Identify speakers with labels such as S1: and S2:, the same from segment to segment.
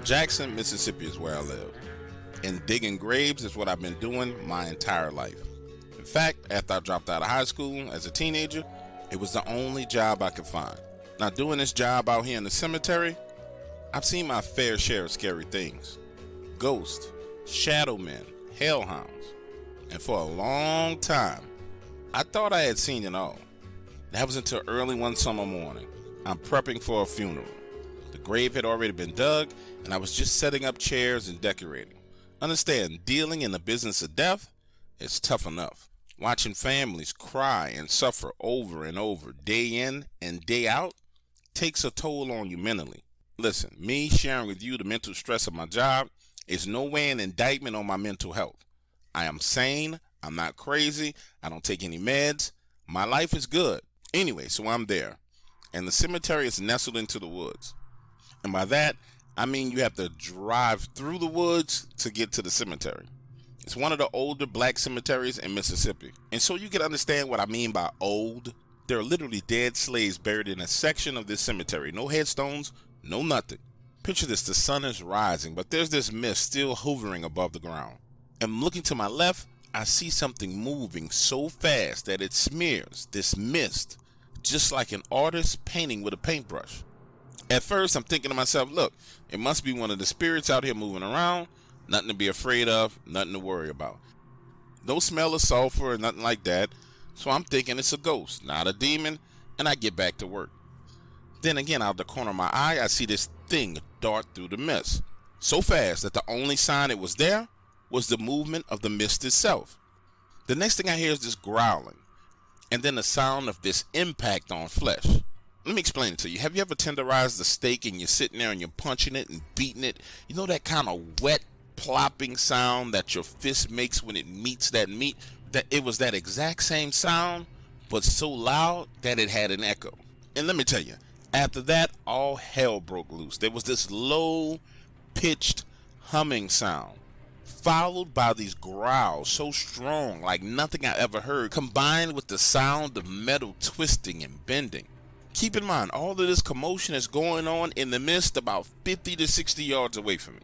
S1: Jackson, Mississippi is where I live, and digging graves is what I've been doing my entire life. In fact, after I dropped out of high school as a teenager, it was the only job I could find. Now, doing this job out here in the cemetery, I've seen my fair share of scary things. Ghosts, shadow men, hellhounds, and for a long time, I thought I had seen it all. That was until early one summer morning. I'm prepping for a funeral. The grave had already been dug, and I was just setting up chairs and decorating. Understand, dealing in the business of death is tough enough. Watching families cry and suffer over and over, day in and day out, takes a toll on you mentally. Listen, me sharing with you the mental stress of my job is no way an indictment on my mental health. I am sane, I'm not crazy, I don't take any meds, my life is good. Anyway, so I'm there, and the cemetery is nestled into the woods. And by that, I mean you have to drive through the woods to get to the cemetery. It's one of the older black cemeteries in Mississippi. And so you can understand what I mean by old. There are literally dead slaves buried in a section of this cemetery. No headstones, no nothing. Picture this, the sun is rising, but there's this mist still hovering above the ground. And looking to my left, I see something moving so fast that it smears this mist, just like an artist painting with a paintbrush. At first, I'm thinking to myself, look, it must be one of the spirits out here moving around. Nothing to be afraid of, nothing to worry about. No smell of sulfur or nothing like that. So I'm thinking it's a ghost, not a demon, and I get back to work. Then again, out the corner of my eye, I see this thing dart through the mist. So fast that the only sign it was there was the movement of the mist itself. The next thing I hear is this growling, and then the sound of this impact on flesh. Let me explain it to you. Have you ever tenderized a steak and you're sitting there and you're punching it and beating it? You know that kind of wet, plopping sound that your fist makes when it meets that meat? That it was that exact same sound, but so loud that it had an echo. And let me tell you, after that, all hell broke loose. There was this low-pitched humming sound, followed by these growls so strong like nothing I ever heard, combined with the sound of metal twisting and bending. Keep in mind, all of this commotion is going on in the mist about 50 to 60 yards away from me.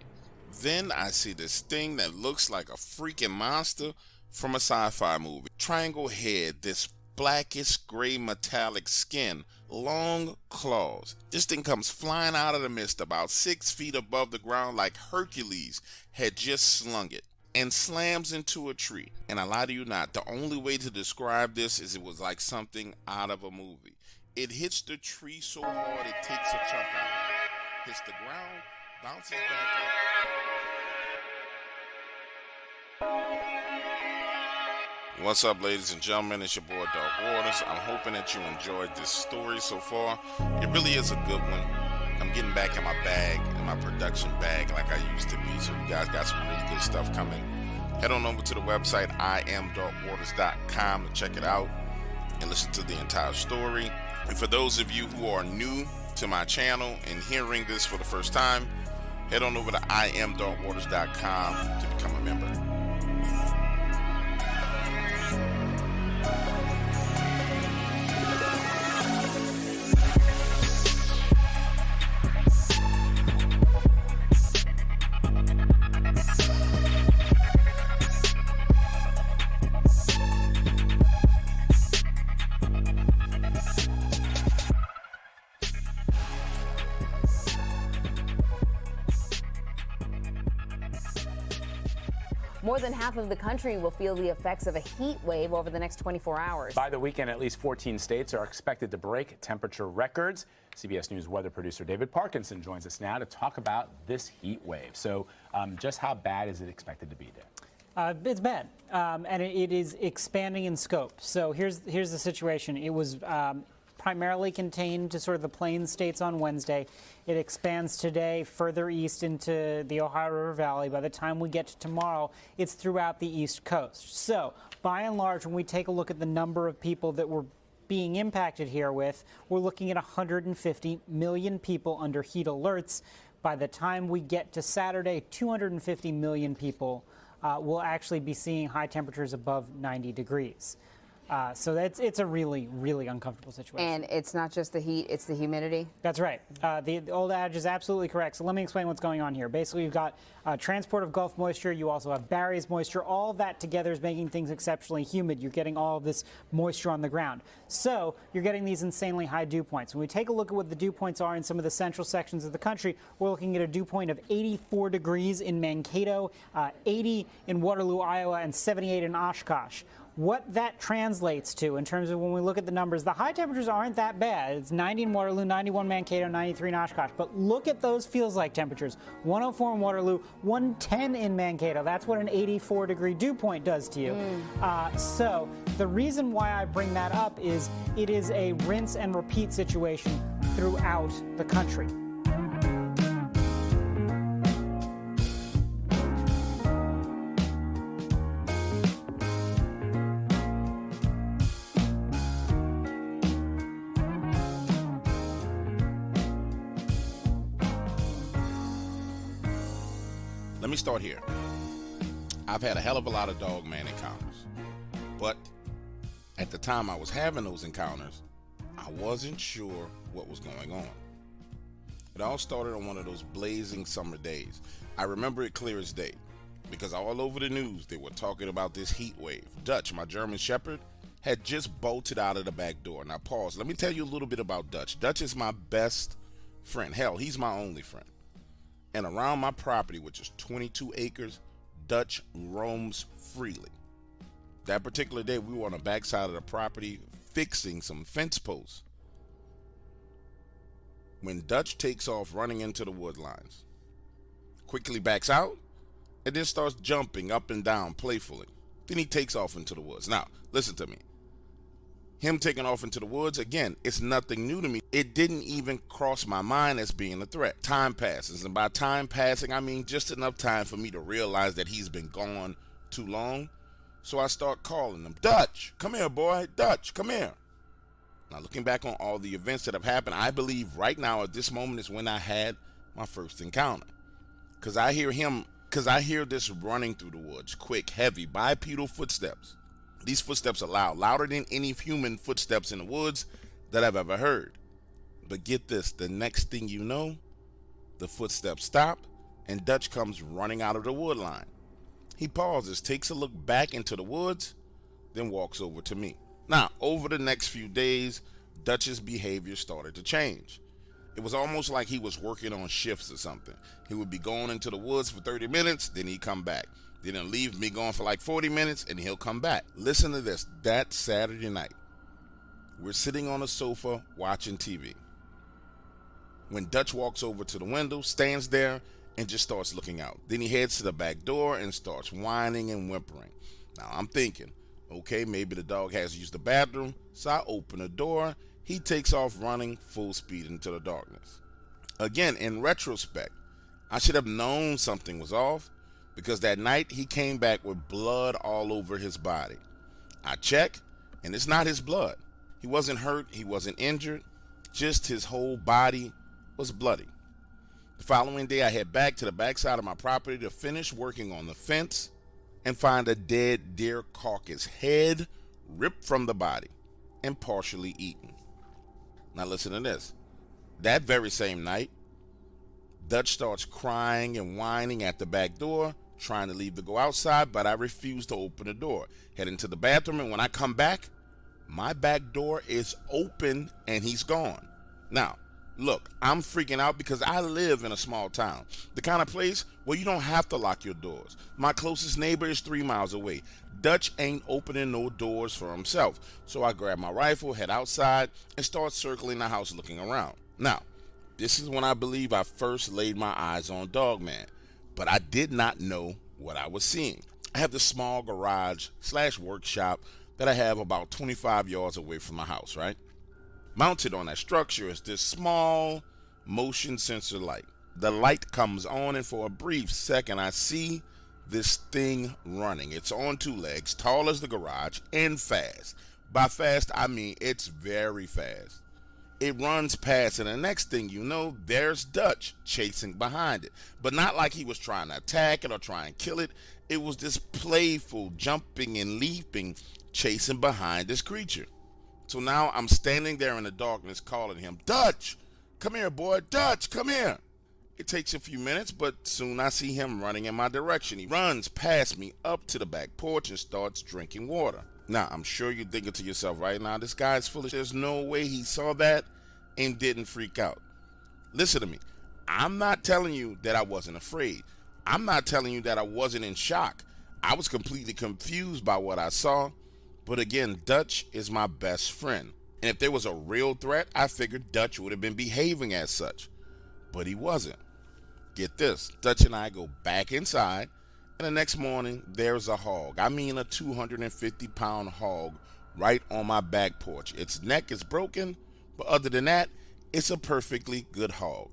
S1: Then I see this thing that looks like a freaking monster from a sci-fi movie. Triangle head, this blackish gray metallic skin, long claws. This thing comes flying out of the mist about 6 feet above the ground like Hercules had just slung it, and slams into a tree. And I lie to you not, the only way to describe this is it was like something out of a movie. It hits the tree so hard it takes a chunk out. Hits the ground, bounces back up. What's up, ladies and gentlemen? It's your boy Dog Waters. I'm hoping that you enjoyed this story so far. It really is a good one. I'm getting back in my bag, in my production bag like I used to be. So you guys got some really good stuff coming. Head on over to the website iamdogwaters.com to check it out and listen to the entire story. And for those of you who are new to my channel and hearing this for the first time, head on over to iamdogwaters.com to become a member.
S2: More than half of the country will feel the effects of a heat wave over the next 24 hours.
S3: By the weekend, at least 14 states are expected to break temperature records. CBS News weather producer David Parkinson joins us now to talk about this heat wave. So just how bad is it expected to be, Dave?
S4: It's bad, and it is expanding in scope. So here's the situation. It was primarily contained to sort of the plains states on Wednesday. It expands today further east into the Ohio River Valley. By the time we get to tomorrow, it's throughout the East Coast. So by and large, when we take a look at the number of people that we're being impacted here with, we're looking at 150 million people under heat alerts. By the time we get to Saturday, 250 million people will actually be seeing high temperatures above 90 degrees. So it's a really, really uncomfortable situation.
S2: And it's not just the heat, it's the humidity?
S4: That's right. The old adage is absolutely correct. So let me explain what's going on here. Basically, you've got transport of Gulf moisture. You also have Barry's moisture. All of that together is making things exceptionally humid. You're getting all of this moisture on the ground. So you're getting these insanely high dew points. When we take a look at what the dew points are in some of the central sections of the country, we're looking at a dew point of 84 degrees in Mankato, 80 in Waterloo, Iowa, and 78 in Oshkosh. What that translates to in terms of when we look at the numbers, the high temperatures aren't that bad. It's 90 in Waterloo, 91 Mankato, 93 in Oshkosh. But look at those feels like temperatures. 104 in Waterloo, 110 in Mankato. That's what an 84 degree dew point does to you. So the reason why I bring that up is it is a rinse and repeat situation throughout the country.
S1: Let me start here. I've had a hell of a lot of Dogman encounters, but at the time I was having those encounters, I wasn't sure what was going on. It all started on one of those blazing summer days. I remember it clear as day, because all over the news they were talking about this heat wave. Dutch, my German Shepherd, had just bolted out of the back door. Now pause, let me tell you a little bit about Dutch. Dutch is my best friend. Hell, he's my only friend. And around my property, which is 22 acres, Dutch roams freely. That particular day, we were on the backside of the property fixing some fence posts when Dutch takes off running into the wood lines, quickly backs out, and then starts jumping up and down playfully. Then he takes off into the woods. Now, listen to me. Him taking off into the woods, again, it's nothing new to me. It didn't even cross my mind as being a threat. Time passes, and by time passing, I mean just enough time for me to realize that he's been gone too long. So I start calling him, Dutch, come here, boy. Dutch, come here. Now, looking back on all the events that have happened, I believe right now at this moment is when I had my first encounter. Because I hear this running through the woods, quick, heavy, bipedal footsteps. These footsteps are loud, louder than any human footsteps in the woods that I've ever heard. But get this, the next thing you know, the footsteps stop and Dutch comes running out of the wood line. He pauses, takes a look back into the woods, then walks over to me. Now, over the next few days, Dutch's behavior started to change. It was almost like he was working on shifts or something. He would be going into the woods for 30 minutes, then he'd come back. Then he'll leave me going for like 40 minutes, and he'll come back. Listen to this. That Saturday night, we're sitting on a sofa watching TV, when Dutch walks over to the window, stands there, and just starts looking out. Then he heads to the back door and starts whining and whimpering. Now, I'm thinking, okay, maybe the dog has used the bathroom, so I open the door. He takes off running full speed into the darkness. Again, in retrospect, I should have known something was off, because that night he came back with blood all over his body. I check, and it's not his blood. He wasn't hurt, he wasn't injured, just his whole body was bloody. The following day I head back to the backside of my property to finish working on the fence and find a dead deer carcass, head ripped from the body and partially eaten. Now listen to this. That very same night, Dutch starts crying and whining at the back door, trying to leave to go outside, but I refuse to open the door. Head into the bathroom, and when I come back, my back door is open and he's gone. Now, look, I'm freaking out because I live in a small town, the kind of place where you don't have to lock your doors. My closest neighbor is 3 miles away. Dutch ain't opening no doors for himself. So I grab my rifle, head outside, and start circling the house looking around. Now, this is when I believe I first laid my eyes on Dogman, but I did not know what I was seeing. I have this small garage/workshop that I have about 25 yards away from my house, right? Mounted on that structure is this small motion sensor light. The light comes on, and for a brief second I see this thing running. It's on 2 legs, tall as the garage, and fast. By fast, I mean it's very fast. It runs past, and the next thing you know, there's Dutch chasing behind it. But not like he was trying to attack it or try and kill it. It was this playful jumping and leaping chasing behind this creature. So now I'm standing there in the darkness calling him, Dutch, come here, boy, Dutch, come here. It takes a few minutes, but soon I see him running in my direction. He runs past me up to the back porch and starts drinking water. Now, I'm sure you're thinking to yourself right now, this guy's foolish. There's no way he saw that and didn't freak out. Listen to me. I'm not telling you that I wasn't afraid. I'm not telling you that I wasn't in shock. I was completely confused by what I saw. But again, Dutch is my best friend. And if there was a real threat, I figured Dutch would have been behaving as such. But he wasn't. Get this, Dutch and I go back inside, and the next morning, there's a hog. I mean a 250-pound hog right on my back porch. Its neck is broken, but other than that, it's a perfectly good hog.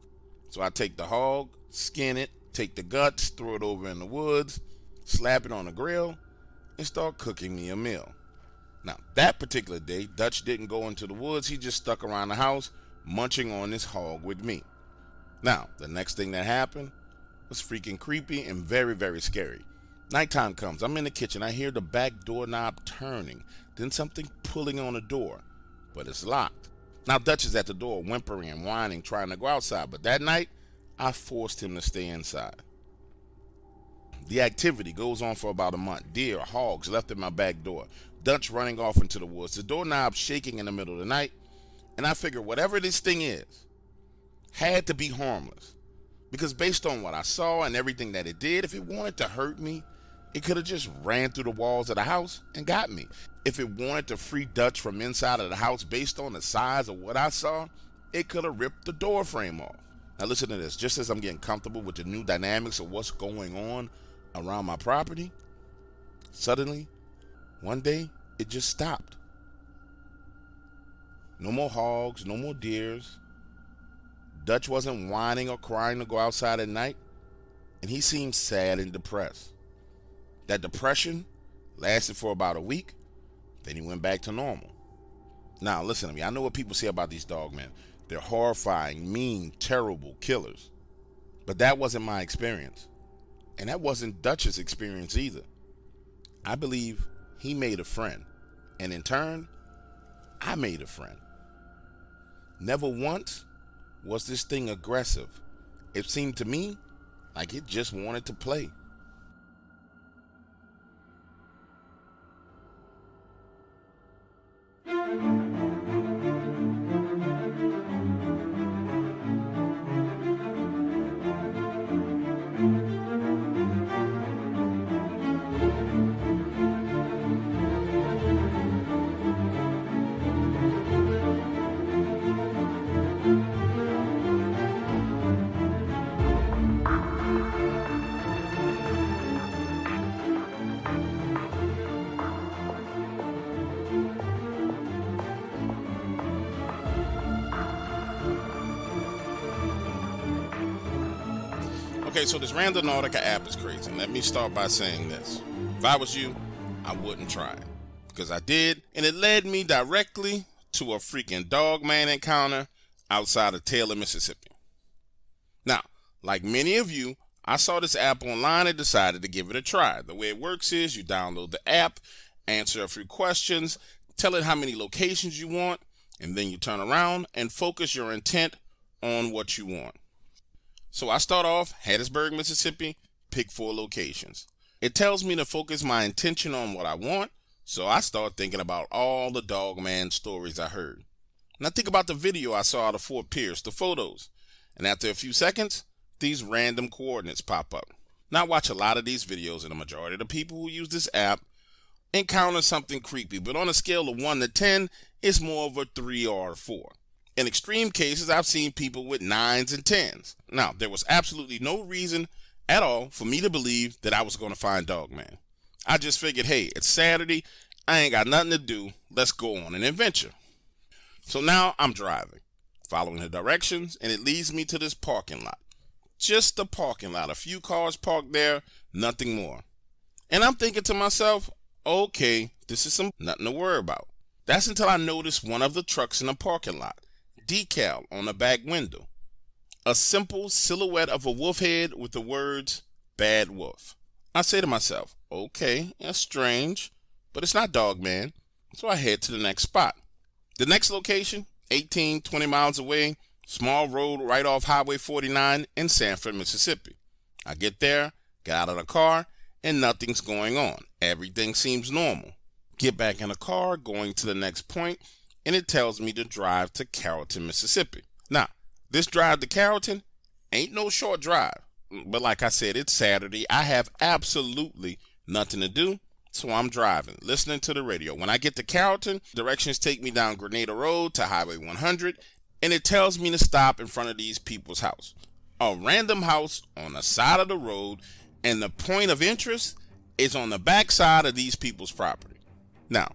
S1: So I take the hog, skin it, take the guts, throw it over in the woods, slap it on the grill, and start cooking me a meal. Now, that particular day, Dutch didn't go into the woods. He just stuck around the house, munching on this hog with me. Now, the next thing that happened was freaking creepy and very, very scary. Nighttime comes. I'm in the kitchen. I hear the back doorknob turning, then something pulling on the door, but it's locked. Now, Dutch is at the door, whimpering and whining, trying to go outside, but that night, I forced him to stay inside. The activity goes on for about a month. Deer, hogs left at my back door, Dutch running off into the woods, the doorknob shaking in the middle of the night, and I figured whatever this thing is, had to be harmless. Because based on what I saw and everything that it did, if it wanted to hurt me, it could have just ran through the walls of the house and got me. If it wanted to free Dutch from inside of the house based on the size of what I saw, it could have ripped the door frame off. Now listen to this. Just as I'm getting comfortable with the new dynamics of what's going on around my property, suddenly, one day, it just stopped. No more hogs, no more deers. Dutch wasn't whining or crying to go outside at night, and he seemed sad and depressed. That depression lasted for about a week, then he went back to normal. Now, listen to me. I know what people say about these dogmen. They're horrifying, mean, terrible killers. But that wasn't my experience, and that wasn't Dutch's experience either. I believe he made a friend, and in turn, I made a friend. Never once was this thing aggressive. It seemed to me like it just wanted to play. Okay, so this Randonautica app is crazy. Let me start by saying this. If I was you, I wouldn't try it. Because I did, and it led me directly to a freaking Dogman encounter outside of Taylor, Mississippi. Now, like many of you, I saw this app online and decided to give it a try. The way it works is you download the app, answer a few questions, tell it how many locations you want, and then you turn around and focus your intent on what you want. So I start off Hattiesburg, Mississippi, pick 4 locations. It tells me to focus my intention on what I want, so I start thinking about all the Dogman stories I heard. And I think about the video I saw out of Fort Pierce, the photos. And after a few seconds, these random coordinates pop up. Now I watch a lot of these videos, and the majority of the people who use this app encounter something creepy, but on a scale of 1 to 10, it's more of a 3 or a 4. In extreme cases, I've seen people with 9s and 10s. Now, there was absolutely no reason at all for me to believe that I was going to find Dogman. I just figured, hey, it's Saturday, I ain't got nothing to do, let's go on an adventure. So now I'm driving, following the directions, and it leads me to this parking lot. Just a parking lot, a few cars parked there, nothing more. And I'm thinking to myself, okay, this is nothing to worry about. That's until I notice one of the trucks in the parking lot. Decal on the back window. A simple silhouette of a wolf head with the words, "Bad Wolf." I say to myself, okay, that's strange. but it's not Dogman, so I head to the next spot. The next location, 18, 20 miles away, small road right off Highway 49 in Sanford, Mississippi. I get there, get out of the car, and nothing's going on. Everything seems normal. Get back in the car, going to the next point, and it tells me to drive to Carrollton, Mississippi. Now, this drive to Carrollton ain't no short drive, but like I said, it's Saturday. I have absolutely nothing to do, so I'm driving, listening to the radio. When I get to Carrollton, directions take me down Grenada Road to Highway 100, and it tells me to stop in front of these people's house. A random house on the side of the road, and the point of interest is on the back side of these people's property. Now,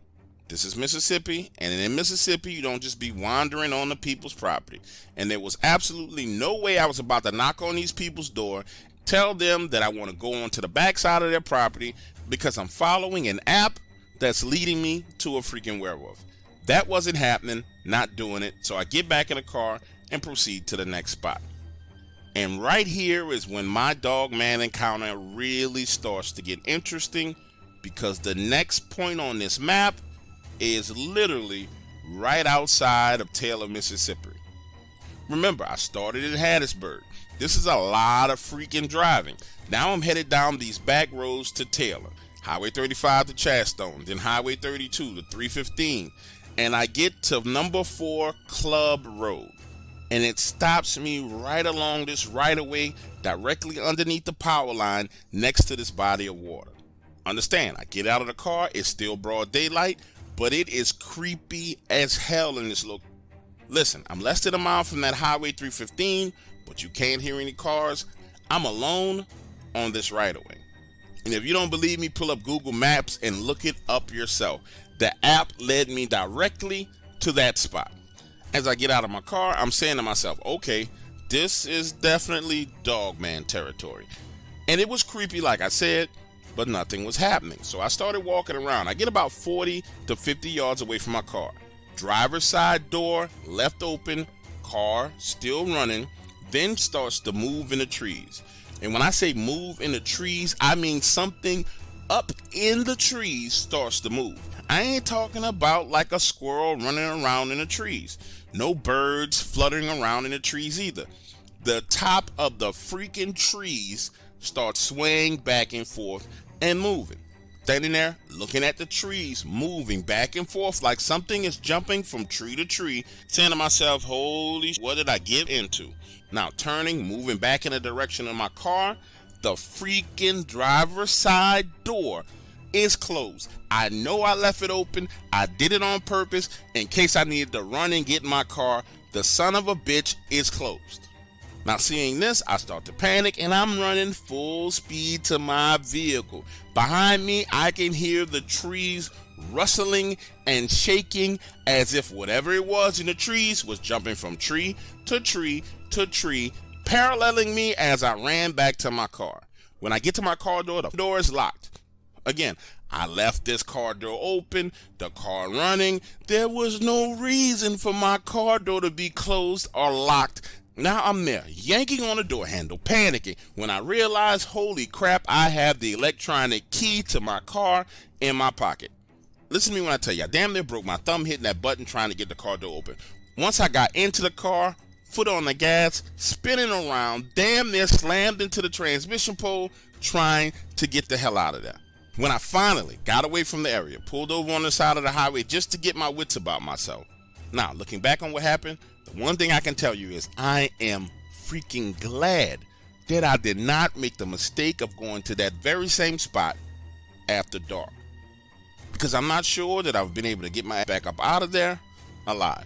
S1: this is Mississippi, and in Mississippi, you don't just be wandering on the people's property. And there was absolutely no way I was about to knock on these people's door, tell them that I want to go onto the back side of their property because I'm following an app that's leading me to a freaking werewolf. That wasn't happening, not doing it, so I get back in the car and proceed to the next spot. And right here is when my Dogman encounter really starts to get interesting, because the next point on this map is literally right outside of Taylor, Mississippi. Remember, I started in Hattiesburg. This is a lot of freaking driving. Now I'm headed down these back roads to Taylor, Highway 35 to Chadstone, then Highway 32 to 315, and I get to number 4 Club Road. And it stops me right along this right-of-way directly underneath the power line next to this body of water. Understand, I get out of the car, it's still broad daylight, but it is creepy as hell in this location. Listen, I'm less than a mile from that Highway 315, but you can't hear any cars. I'm alone on this right-of-way. And if you don't believe me, pull up Google Maps and look it up yourself. The app led me directly to that spot. As I get out of my car, I'm saying to myself, okay, this is definitely Dogman territory. And it was creepy, like I said, but nothing was happening. So I started walking around. I get about 40 to 50 yards away from my car. Driver's side door left open, car still running, then starts to move in the trees. And when I say move in the trees, I mean something up in the trees starts to move. I ain't talking about like a squirrel running around in the trees. No birds fluttering around in the trees either. The top of the freaking trees starts swaying back and forth and moving. Standing there, looking at the trees, moving back and forth like something is jumping from tree to tree, saying to myself, holy, what did I get into? Now turning, moving back in the direction of my car, the freaking driver's side door is closed. I know I left it open. I did it on purpose in case I needed to run and get in my car. The son of a bitch is closed. Now seeing this, I start to panic and I'm running full speed to my vehicle. Behind me, I can hear the trees rustling and shaking as if whatever it was in the trees was jumping from tree to tree to tree, paralleling me as I ran back to my car. When I get to my car door, the door is locked. Again, I left this car door open, the car running. There was no reason for my car door to be closed or locked. Now I'm there, yanking on the door handle, panicking, when I realize, holy crap, I have the electronic key to my car in my pocket. Listen to me when I tell you, I damn near broke my thumb hitting that button trying to get the car door open. Once I got into the car, foot on the gas, spinning around, damn near slammed into the transmission pole, trying to get the hell out of there. When I finally got away from the area, pulled over on the side of the highway just to get my wits about myself. Now, looking back on what happened, the one thing I can tell you is I am freaking glad that I did not make the mistake of going to that very same spot after dark. Because I'm not sure that I've been able to get my back up out of there alive.